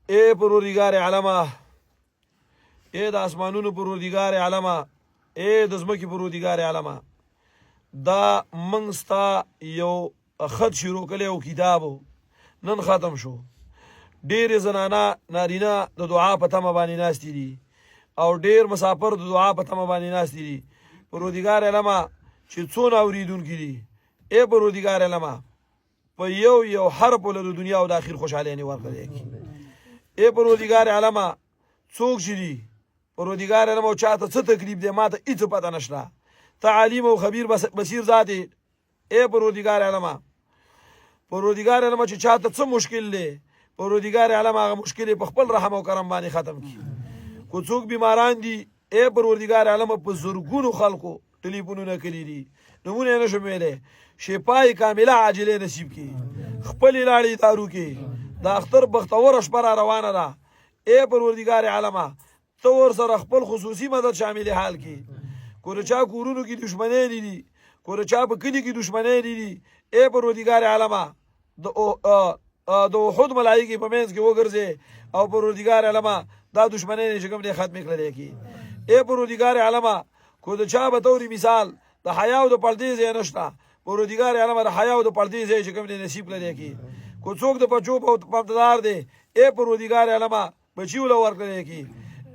اے پروردگار عالمه، اے د اسمانونو پروردگار عالمه، اے د ځمکې پروردگار عالمه، دا موږ ستا یو خط شروع کړی او کتابو نن ختم شو. ډېرې زنانه نارینه د دعا په تمه باندې ناستې دي او ډېر مسافر د دعا په تمه باندې ناستې دي. پروردگار عالمه چې څونه اورېدونکي دي، اے پروردگار عالمه په یو حرف له د دنیا او د آخر خوشحالۍ ورکړی کی. اے پروردگار عالمه څوک چې دي پروردگار عالمه چاته څه تکلیف دی ما ته هیڅ پته نشته، ته علیم او خبیر بصیر ذات یې. اے پروردگار عالمه، پروردگار عالمه چې چاته څه مشکل دی پروردگار عالمه هغه مشکل په خپل رحم او کرم باندې ختم کی. کو څوک بیماران دي اے پروردگار عالمه په زرګونو خلکو ټلیفونونه کړي دي، نمونه یې نشم ویلی، شفای کامله عاجله نصیب کی. خپلې لاړې دارو کې د اختر بختوره شپه را روانه ده. اے پروردگار عالمه ته ورسره خپل خصوصي مدد شامل حال کی. کو د چا کورونو کې دشمنۍ دي، کو د چا په کلي کې دشمنۍ دي، اے پروردگار عالمه د احد ملایکې په منځ کې وګرځې او پروردگار عالمه دا دشمنۍ چې کوم دی ختمې کړلی کی. اے پروردگار عالمه کو د چا به طوري مثال د حیا او د پردې ځای نشته، پروردگار عالمه د حیا او د پردې ځای چې کوم دی نصیب کړلی کی. کو څوک د بچو په پمدار دی اے پروردگار عالمه بچي له ورکړلی کی.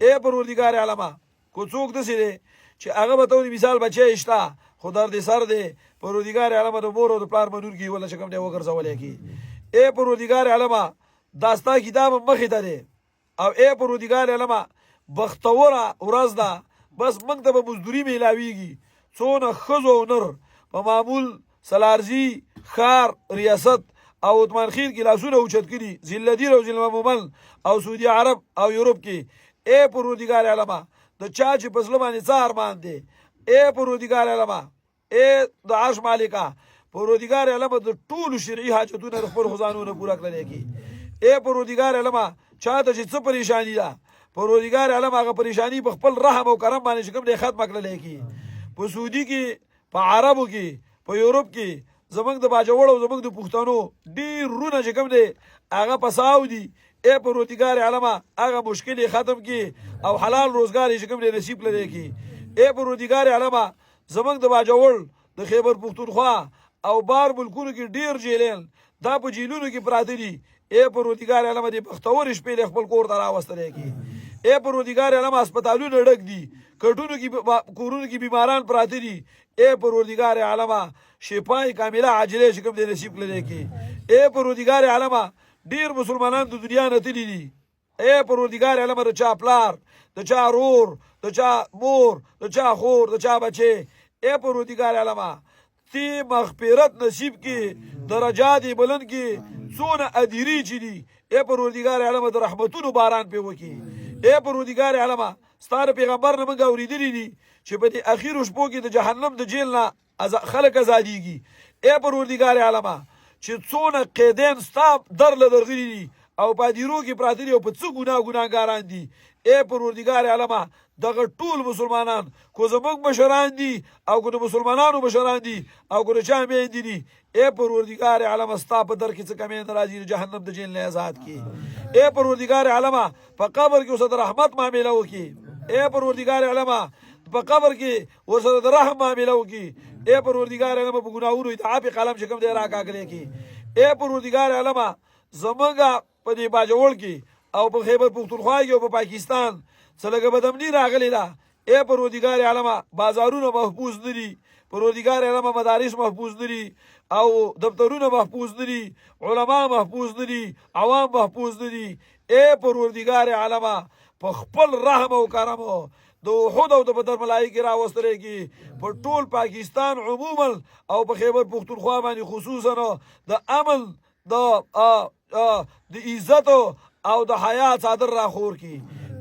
اے پروردگار عالمه کو څوک داسې دی چې هغه به طوري مثال بچی شته خو درد سر دی، پروردگار عالمه د مور او د پلار منونکي ولا چې کوم دی وګرځولی کی. اے پروردگار عالمه دا ستا کتاب مخې ته دی او اے پروردگار عالمه بختوره ورځ ده، بس موږ ته به مزدوري میلاویږي. څونه ښځو او نر په معمول سلارزي ښار ریاست او عثمان خیل کې لاسونه اوچت کړي، ذلدیر او ذلممل او سعودي عرب او یورپ کې. اے پروردگار عالمه د چا چې په زړه باندې څه ارمان دی اے پروردگار عالمه، اے د عرش مالکه پروردگار عالمه د ټولو شرعي حاجتونه د خپل خزانونه پوره کړلی کی. اے پروردگار عالمه چاته چې څه پریشانی ده پروردگار عالمه هغه پریشانی په خپل رحم او کرم باندې چې کوم دی ختمه کړلی کی. په سعودي کې، په عربو کې، په یورپ کې زمونږ د باجوړ او زمونږ د پښتنو ډېر رونه چې کوم دی هغه پساو دي. اے پروردگار عالمه هغه مشکل ختم کی او حلال روزګار چې کوم دی نصیب کړلی کی. اے پروردگار عالمه زمونږ د باجوړ د خیبر پښتونخوا او بار ملکونو کې ډېر جیلین دا په جیلونو کې پراته دي. اے پروردگار عالمه د بختور شپې خپل کور ته راوستلی کی. اے پروردگار عالمه هسپتالونه ډک دي، کټونو کې کورونو کې بیماران پراته دي. اے پروردگار عالمه شفای کامله عاجله چې کوم دی نصیب کړلی کی. اے پروردگار عالمه ډېر مسلمانان د دنیا نه تللي دي. اے پروردگار عالمه د چا پلار، د چا رور، د چا مور، د چا خور، د چا بچې، اے پروردگار عالمه تی مغفرت نصیب کی، درجات بلند کی. څونه ادیری چې دي اے پروردگار عالمه د رحمتونو باران پې وکړي. اے پروردگار عالمه ستا د پیغمبر نه موږ اورېدلي دي چې په دې اخیرو شپو کې د جهنم د جیل نه خلک ازادیږي. اے پروردگار عالمه چې څونه قیدین ستا در له درغلي دي او پادیرو کې پراته دي او په څه ګناهګاران دي. اے پروردگار عالمه دغه ټول مسلمانان کو زموږ مشران دي او کو د مسلمانانو مشران دي او کو د چا میندې دي. اے پروردگار عالمه ستا په در کې څه کمی نه راځي جهنم د جیل نه آزاد کی. اے پروردگار عالمه په قبر کې اوسه د رحمت معامله وکړي. اے پروردگار عالمه په قبر کې ورسره د رحم معامله وکړي. اے پروردگار عالمه په ګناهونو اتعاب قلم چې کوم دی راکاږلی کی. اے پروردگار عالمه زمونږ په دې باجوړ کې او په خیبر پښتونخوا کې او په پاکستان څه لږه بدامني راغلې ده. اے پروردگار عالمه بازارونه محفوظ نه دي، پروردگار عالمه مدارس محفوظ نه دي او دفترونه محفوظ نه دي، علما محفوظ نه دي، عوام محفوظ نه دي. اے پروردگار عالمه په خپل رحم او کرم د احد او د بدر ملایکې راوستلی کی په ټول پاکستان عموما او په خیبر پښتونخوا باندې خصوصا د امن د عزت او د حیا څادر راخور کی.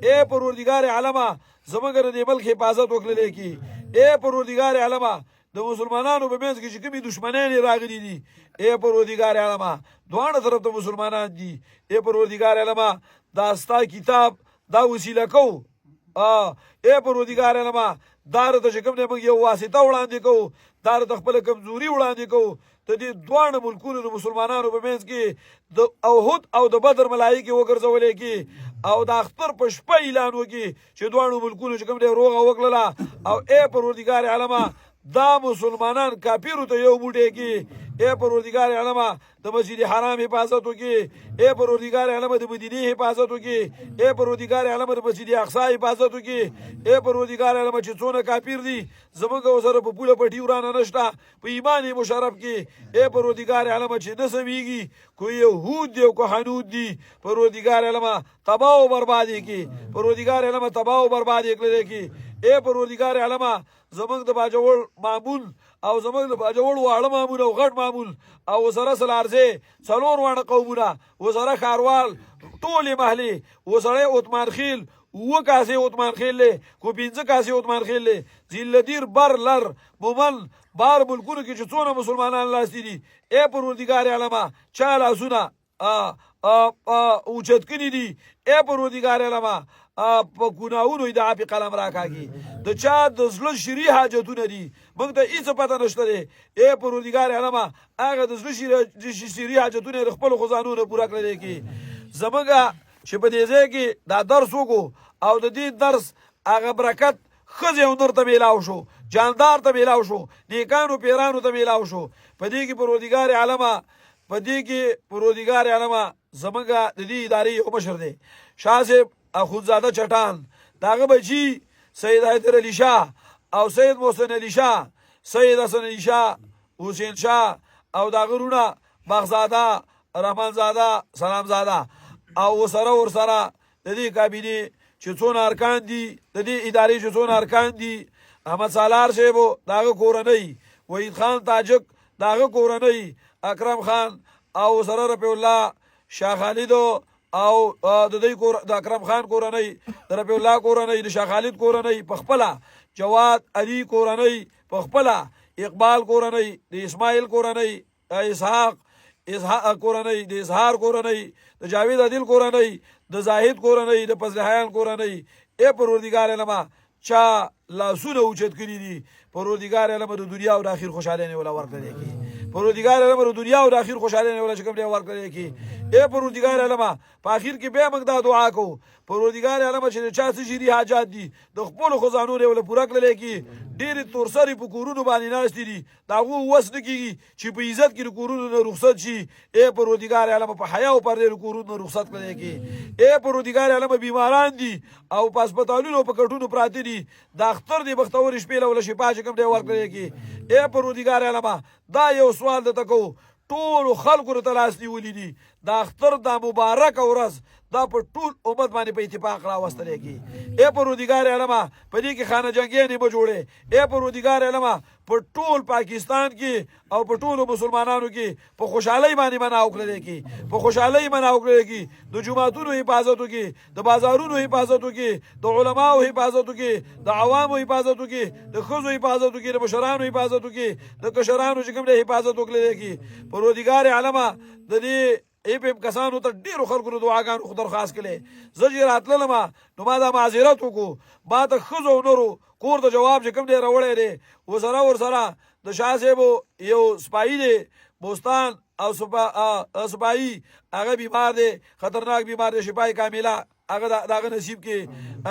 اے پروردگار عالمه زموږ د دې ملک حفاظت وکړلی کی. اے پروردگار عالمه د مسلمانانو په منځ کې چې کومې دشمنۍ راغلي دي اے پروردگار عالمه دواړه طرف ته مسلمانان دي. اے پروردگار عالمه دا ستا کتاب دا وسیله کو. اے پروردگار عالمه دا ته چې کوم دی موږ یو واسطه وړاندې کوو، دا ته خپله کمزوري وړاندې کوو. د دې دواړه ملکونو د مسلمانانو په منځ کې د احد او د بدر ملایکې وګرځولې کې او د اختر په شپه اعلان وکړي چې دواړو ملکونو چې کوم دی روغه وکړله او ای پروردګار عالمه دا مسلمانان کافرو ته یو موټی کې، اے پروردگار عالمه د مسجد حرام حفاظت وکړي، اے پروردگار عالمه د مدینې حفاظت وکړي، اے پروردگار عالمه د مسجد اقصی حفاظت وکړي، اے پروردگار عالمه چې څونه کافر دي زمونږ سره په پوله پټي ورانه نشته په ایمان مشرف کې، اے پروردگار عالمه چې نه سمیږي کو یهود دی او کو حنود دي، پروردگار عالمه تباہ او بربادي کې، پروردگار عالمه تباہ او بربادي کړي کې، اے پروردگار عالمه زمونږ د باجوړ معمول او زمونږ د باجوړ واړه معمول او غټ معمول او وسره سلارځې څلور واړه قومونه وسره ښاروال ټولې محلې وسره عثمان خیل اوه کاسې عثمان خیل دی کو پنځه کاسې عثمان خیل دی ذلدیر بر لر مومن بار ملکونو کې چې څونه مسلمانان لاستی دي، ای پروردګار عالمه چا لاسونه اوچت کړي دي، ای پروردګار عالمه په ګناهونو یې د عافی قلم راکاږي، د چا د زړه شري حاجتونه دي موږ ته هېڅ پته نشته دی، ای پروردګار عالمه هغه د زړه شري حاجتونه یې د خپلو خزانو پوره کړلی کې. زموږ چې په دې ځای کې دا درس وکړو او د دې درس هغه برکت ښځې او نر ته میلاو شو، جاندار ته میلاو شو، نیکانو پیرانو ته میلاو شو. په دې کې پروردګار عالمه زموږ د دې ادارې یو مشر دی شاه صاحب اخوندزاده چټان، داغه بچی سید حیدر علی شاه او سید محسن علی شاه، سید حسن علی شاه، حسین شاه او داغه رونه بخزاده، رحمان زاده، سلام زاده او ورسره د دې کابینې چې څونه ارکان دي، د دې ادارې چې څونه ارکان دي، احمد سالار صاحب داغه کورنۍ، وحید خان تاجک داغه کورنۍ، اکرم خان او سره رفیع الله شاه خالد او د دې د اکرم خان کورنۍ، د رفیع الله کورنۍ، د شاه خالد کورنۍ په خپله، جواد علي کورنۍ په خپله، اقبال کورنۍ، د اسماعیل کورنۍ، اسحاق کورنۍ، د اظهار کورنۍ، د جاوید عادل کورنۍ، د زاهد کورنۍ، د فضل حیان کورنۍ. ای پروردګار عالمه چا لاسونه اوچت کړي دي پروردګار عالمه د دنیا او د آخر خوشحالۍ نه ولا ورکړی کی، پروردګار عالمه د دنیا او د آخر خوشحالۍ نه ولا چې کوم دی ورکړی کی. ای پروردګار عالمه په آخر کې بیا موږ دا دعا کوو پروردګار عالمه چې چا څه شری حاجات دي د خپل خزانو نه ولا پوره کړل کی. ډېر تورسری په کورونو باندې ناشتي دي داغه وس نه کیږي چې په عزت کې کورونو نه رخصت شي. ای پروردګار عالمه په حیا او پر دې کورونو رخصت کړی کی. ای پروردګار عالمه بیماران دي او په هسپتالونو په کټونو پراته دي د اختر دی بختور شپې له ولا شفا چې کوم دی ورکړی کی. ای پروردګار عالمه دا یو سوال د تکو ټول خلکو ته لاس نیولې دي دا اختر دا مبارک ورځ دا په ټول امت باندې په اتفاق راوستل کی. ای پروردګار عالمه په دې کې خانه جنگیانې به جوړې. ای پروردګار عالمه په ټول پاکستان کې او په ټول مسلمانانو کې په خوشحالۍ باندې منع وکړل کی، په خوشحالۍ منع وکړل کی. د جمعتونو حفاظت وکړي، د بازارونو حفاظت وکړي، د علماو حفاظت وکړي، د عوامو حفاظت وکړي، د ښځو حفاظت وکړي، د مشرانو حفاظت وکړي، د کشرانو چې کوم حفاظت وکړل کی. پروردګار عالمه د دې ایپم کسانو ته ډیرو خلکو دعاګانو خو درخواست کړي. زه چې راتللم نو ما دا معذرت وکړو، ما ته ښځو او نورو کور د جواب چې کوم دی راوړی دی ورسره د شاه صاحب یو سپایي دی بوستان او سپایي هغه بیمار دی، خطرناک بیمار دی، شفای کامله هغه دغه نصیب کې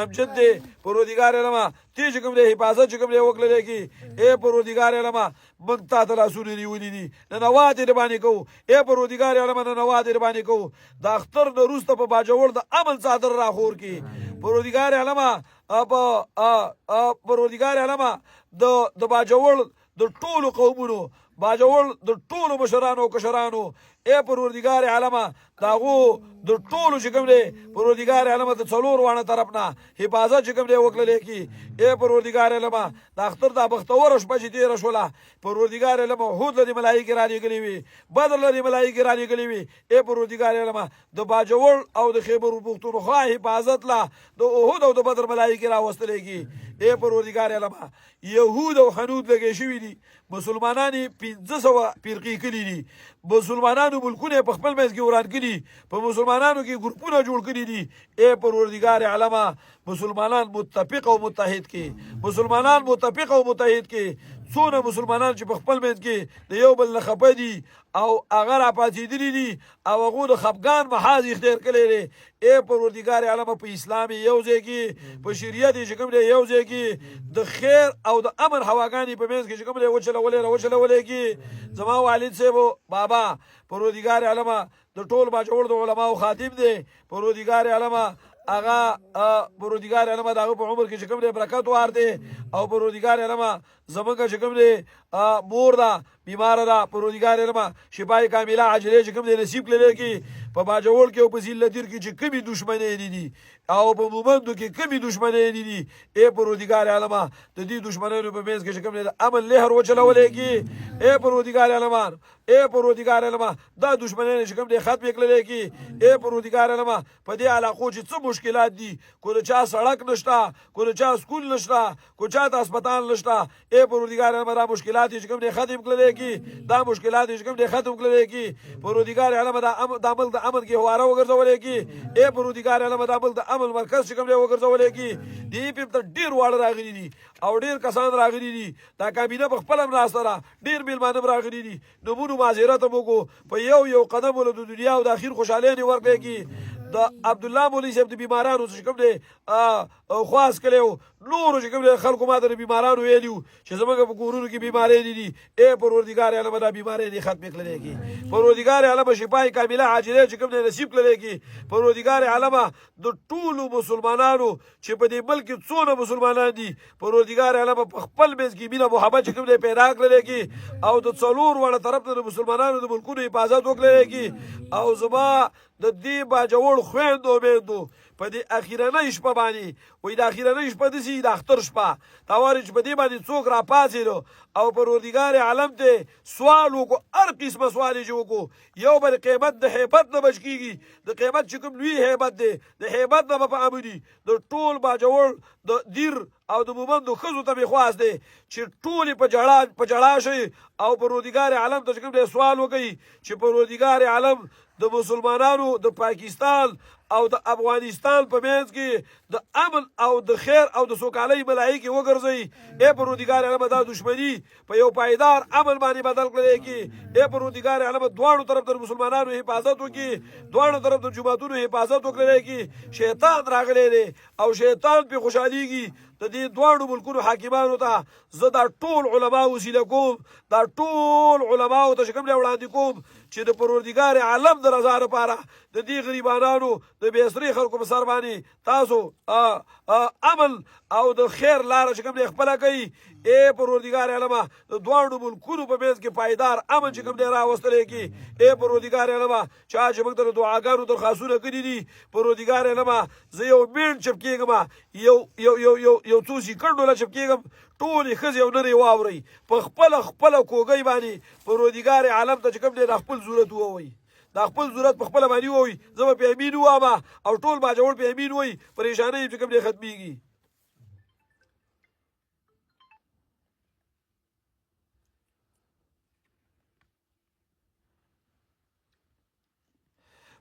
امجد دی. پروردګار عالمه تی چې کوم دی حفاظت چې کوم دی وکړلی کی. ای پروردګار عالمه موږ تا ته لاسونه نیولي دي ننوات یې باندې کوو. ای پروردګار عالمه ننوات یې باندې کوو. د اختر نه وروسته په باجوړ د امن څادر راخور کی. پروردګار عالمه پروردګار عالمه د باجوړ د ټولو قومونو، باجوړ د ټولو مشرانو کشرانو، ای پروردګار عالمه داغو د ټولو چې کوم دی پروردګار عالمه د څلور وانه طرف نه حفاظت چې کوم دی وکړلی کی. ای پروردګار عالمه د اختر دا بختوره شپه چې تېره شوله پروردګار عالمه احد لري ملایکې رالېږلې وي، بدر لري ملایکې رالېږلې وي. ای پروردګار عالمه د باجوړ او د خیبر پښتونخوا حفاظت لا د احد او د بدر ملایکې راوستلې کی. ای پروردګار عالمه یهود او حنود لګې شوي دي مسلمانان 1500 فرقې کړي دي مسلمانانو ملکونه په خپل منځ کې وران کړي په مسلمانانو کې ګروپونه جوړ کړي دي اے پروردگار عالمه مسلمانان متفق او متحد کې مسلمانان متفق او متحد کې څونه مسلمانان چې په خپل منځ کې د یو بل نه خپه دي او هغه راپاڅېدلي دي او هغو د خفګان محاذ اختیار کړی دی اے پروردگار عالمه په اسلام یو ځای کې په شریعت چې کوم دی یو ځای کې د خیر او د امن هواګانې په منځ کې چې کوم دی وچلولې کې زما والد صاحب بابا پروردگار عالمه د ټول باجوړ د علماو خاتم دی پروردگار عالمه هغه پروردگار عالمه دغه په عمر کې چې کوم دی برکت وارته او پروردگار عالمه زمونږ چې کوم دی مور ده بیمار ده پروردگار عالمه شفای کامله عاجله چې کوم دی نصیب کړي کې په باجوړ کې او په ذلتیر کې چې کمی دشمنۍ دي او په مومندو کې کمی دشمنۍ دي اے پروردگار عالمه د دې دشمنانو په منځ کې چې کوم دی امن لهر وچلولې کې اے پروردگار عالمه اے پروردگار عالمه دا دشمنان چې کوم دی ختم کړي کې اے پروردگار عالمه په دې علاقو چې څه مشکلات دي کو چا سړک نشته کو چا سکول نشته کو چا هسپتال نشته اے پروردگار عالمه دا مشکلات چې کوم دی ختم کړي کې دا مشکلات چې کوم دی ختم کړي کې پروردگار عالمه دا عمل د امن کې هواره وګرځولې کې اے پروردگار عالمه دا عمل د امن مرکز چې کوم دی وګرځولې کې دی په ډیر واړه راغلي دي او ډیر کسان راغلي دي دا کابینه په خپل امر سره ډیر میلمانه راغلي دي نمونه معذرت موږ په یو قدم ول د دنیا او د اخر خوشاله نه ورکړي کې د عبد الله مولوی صاحب د بیمارانو چې کوم دی خواص کړو نور چې کوم خلکو ماته د بیمارانو ویلیو چې زموږ په کورونو کې بیماری دي اے پروردگار عالم دا بیماری دي ختم کړي کی پروردگار عالم شفای کامله عاجله چې کوم نصیب کړي کی پروردگار عالم د ټولو مسلمانانو چې په دې ملک څونه مسلمانان دي پروردگار عالم په خپل منځ کې مینه محبت چې کوم پیدا کړي کی او د څلور وړه طرف د مسلمانانو د ملکونو حفاظت وکړي کی او زما د دې باجوړ خويندو میندو په دې اخیرنۍ شپه باندې وای د اخیرنۍ شپه دسي د اختر شپه تاوارج په دې باندې څوک را پاتېلو او پروردگار عالم ته سوال وکړو هر قسمه سوال یې وکړو یو بل قیمت د هیبت نه بچ کیږي د قیمت چې کوم لوی هیبت دی د هیبت نه په امدي د ټول باجوړ د دیر او د مومندو خزو ته بخواست دی چې ټول په جړا شي او پروردگار عالم ته کوم سوال وکړي چې پروردگار عالم د مسلمانانو د پاکستان او د افغانستان په منځ کې د امن او د خیر او د سوکالۍ ملایکې وګرځي اے پروردگار عالم دا دشمنی په یو پایدار امن باندې بدل کړي کی اے پروردگار عالم دوانو طرف د مسلمانانو حفاظت وکي دوانو طرف د جماعتونو حفاظت وکړي کی شیطان راغلی دی او شیطان په خوشاليږي د دې دوانو ملکونو حاکمانو ته زه دا ټول علما وسیله کوم دا ټول علما ته کوم وړاندې کوم چې د پروردگار عالم د رضا لپاره د دې غریبانو د بیسری خلکو په سر باندې تاسو عمل او د خیر لار چې کوم خپل کوي اے پروردگار عالم د دوانو ملکونو په بیس کې پایدار امن چې کوم دی راوستلې کی اے پروردگار عالم چا چې موږ ته دعاګانو درخواستونه کړې دي پروردگار عالم زه یو مين چپکیږم یو څو سکندو لا چپکیږم ټول خزي او نری واوري په خپل کوګي باندې پروردگار عالم ته کوم دی خپل ضرورت ووي دا خپل ضرورت په خپل باندې ووي زما په امین وامه او ټول باجوړ په امین وي پریشانی چې کوم دی ختميږي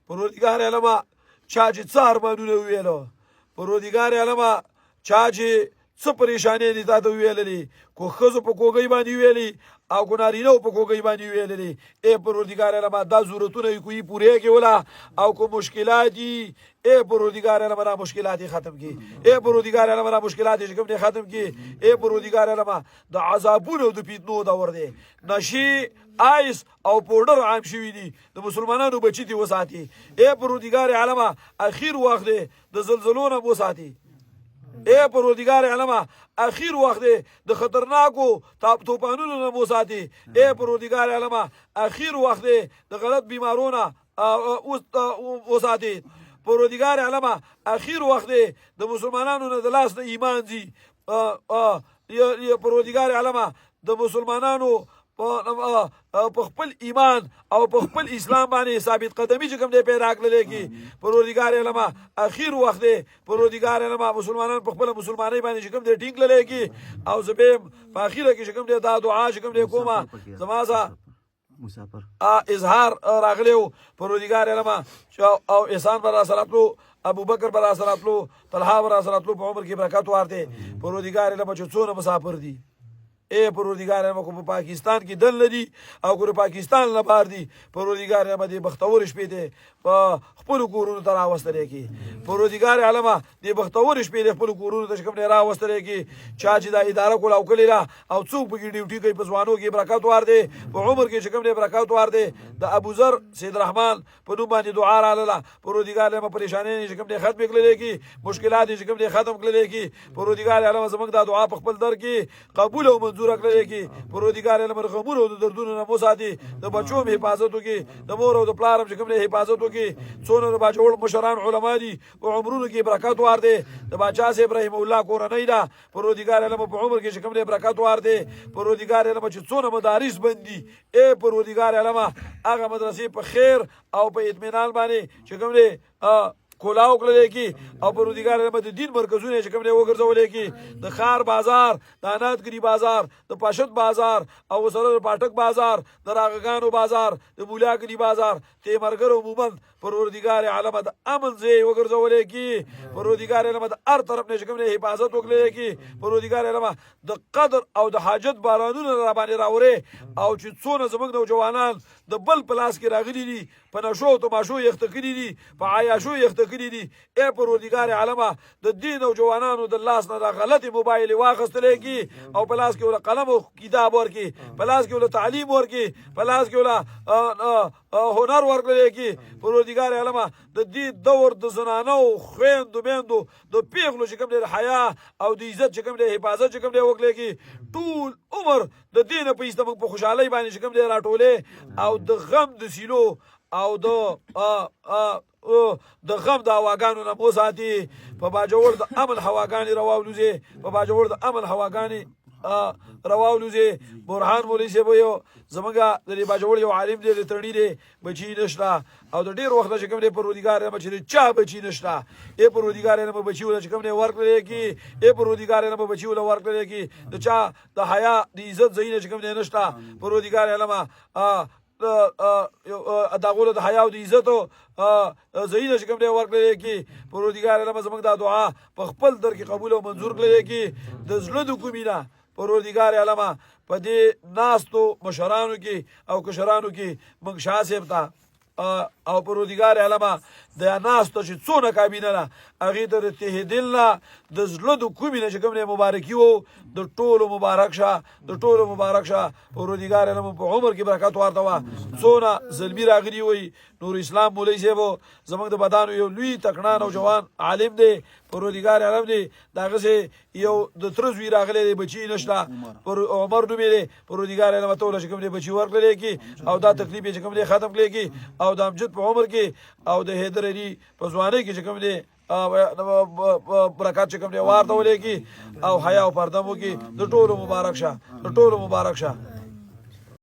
پروردگار عالم چا چې څار باندې ویلو پروردگار عالم چا چې څه پریشانی دي تاسو ویلې کو خزو په کوګي باندې ویلې او کو نارینه په کوګي باندې ویلې اے پروردگار عالم دا ضرورتونه کوي پوره کې ولا او کو مشکلات دي اے پروردگار عالم را مشکلات ختم کی اے پروردگار عالم را مشکلات کوم ختم کی اے پروردگار عالم د عذابونو د پیتنو دا ور دي نشي آیس او پودر عام شوی دي د مسلمانانو بچی دي وساتي اے پروردگار عالم اخیر وخت د زلزلونو وساتي اے پروردگار عالم اخیر وخت د خطرناکو طوفانونو نه وساتي اے پروردگار عالم اخیر وخت د غلط بیمارونو وساتي پروردگار عالم اخیر وخت د مسلمانانو نه د لاس د ایمان دي یا پروردگار عالم د مسلمانانو په خپل ایمان او په خپل اسلام باندې ثابت قدمی چې کوم دی پیدا کړل کی پروردگار علما اخیر وخت دی پروردگار علما مسلمانان په خپل مسلمانۍ باندې چې کوم دی ټینګ للی کی او زبیم په اخیره کې چې کوم دی دا دعا چې کوم دی کومه زمازه مسافر اظهار راغلیو پروردگار علما او احسان برا سراتلو ابو بکر برا سراتلو طلحه برا سراتلو په عمر کې برکات ورته پروردگار علما چې څونه مسافر دي اے پروردگار علما کو په پاکستان کې دل ندي او کو پاکستان نه بهر دي پروردگار علما دې بختور شپې دي په خپل کورونو ته راوستل کی پروردگار علما دې بختور شپې دي خپل کورونو ته کوم نه راوستل کی چا چې دا اداره کول او کلیلا او څوک په ډیوټي کوي په ځوانو کې برکات ورته په عمر کې کوم نه برکات ورته د ابو ذر سید رحمان په نوم باندې دعا را لاله پروردگار علما پریشانې چې کوم نه ختم کړل کی مشکلات چې کوم نه ختم کړل کی پروردگار علما زموږ دا دعا په خپل در کې قبول او منظور کړل کی پروردگار علما غمونو د دردونو نه موساتي د بچو حفاظت وکي د مور او د پلار چې کوم نه حفاظت وکي څونه د باجوړ مشران علما دي او عمرونو کې برکات ورته د باچا سي ابراهيم الله کورنۍ دا پروردگار علما په عمر کې کوم نه برکات ورته پروردگار علما چې څونه مدارس بندي اے پروردگار علما هغه مدرسې په خیر او په اطمینان باندې چې کوم نه کولاو کړل کی او پروردگار علما د دین مرکزونه چې کوم نه وګرځول کی د خار بازار د اناتګری بازار د پاشد بازار او سره د پاټک بازار د راغګانو بازار د بولاګری بازار ته مرګر عموما پروردگار علما د امن زی وګرځول کی پروردگار علما د هر طرف نه کوم نه حفاظت وکړي کی پروردگار علما د قدر او د حاجت بارانونه را باندې راوړي او چې څونه زموږ نوجوانان د بل پلاس کې راغلي دي په نشو تماشو یخت کړي دي په عیاشو یخت کړي دي اے پروردگار علما د دین او جوانانو د لاس نه غلطي موبایل واخستل کی او پلاس کې ول قلم او کتاب ورکی پلاس کې ول تعلیم ورکی پلاس کې ول هنر ورکړي کی پروردگار علما د دې دور د زنانو خويندو میندو د پیغلو چې کوم د حیا او د عزت چې کوم د حفاظت چې کوم د وکړي کی ټول عمر د دین په ایستمه په خوشحالي باندې چې کوم د راټوله او د غم د سیلو او د غم د هواګانو نه موساتي په باجوړ د امن هواګانی رواولوزي په باجوړ د امن هواګانی رواولوزي برهان مولوی سی بو زمونږه د باجوړ یو عالم دی ترړی دی بچی نشتا او د ډیر وخت چې کوم دی پروردگار نه بچی چا بچی نشتا ای پروردگار نه بچی ول چې کوم دی ورکړي کی ای پروردگار نه بچی ول ورکړي کی د چا د حیا د عزت زین چې کوم دی نشتا پروردگار علما داغولو د حیا او د عزت زین چې کوم دی ورکړي کی پروردگار علما زموږ د دعا په خپل در کې قبول او منظور کړي کی د زړه د کومینا پروردگار علما په دې ناستو مشرانو کې او کشرانو کې موږ شاسب تا او پروردگار علما د ناستو چې څونه کابینه نه اغه د تهدلنا د زړه د کومینه چې کوم نه مبارکي وو د ټولو مبارک شه د ټولو مبارک شه پروردگار علما په عمر کې برکات ورته وا څونه زلمی راغلی وي نور اسلام مولوی صاحب زموږ د بدانو یو لوی تکړه نوجوان عالم دی پروردگار علم دی داغه سه یو د ترزوی راغلی دی بچی نشته پر عمر نو دی پروردگار علم ته ول چې کوم دی بچی ورکړي کی او دا تکلیف چې کوم دی ختم کړي کی او د امجد په عمر کې او د حیدرعلی په ځواني کې چې کوم دی برکات چې کوم دی وارته ولې کی او حیا او پردمو کې د ټولو مبارک شه د ټولو مبارک شه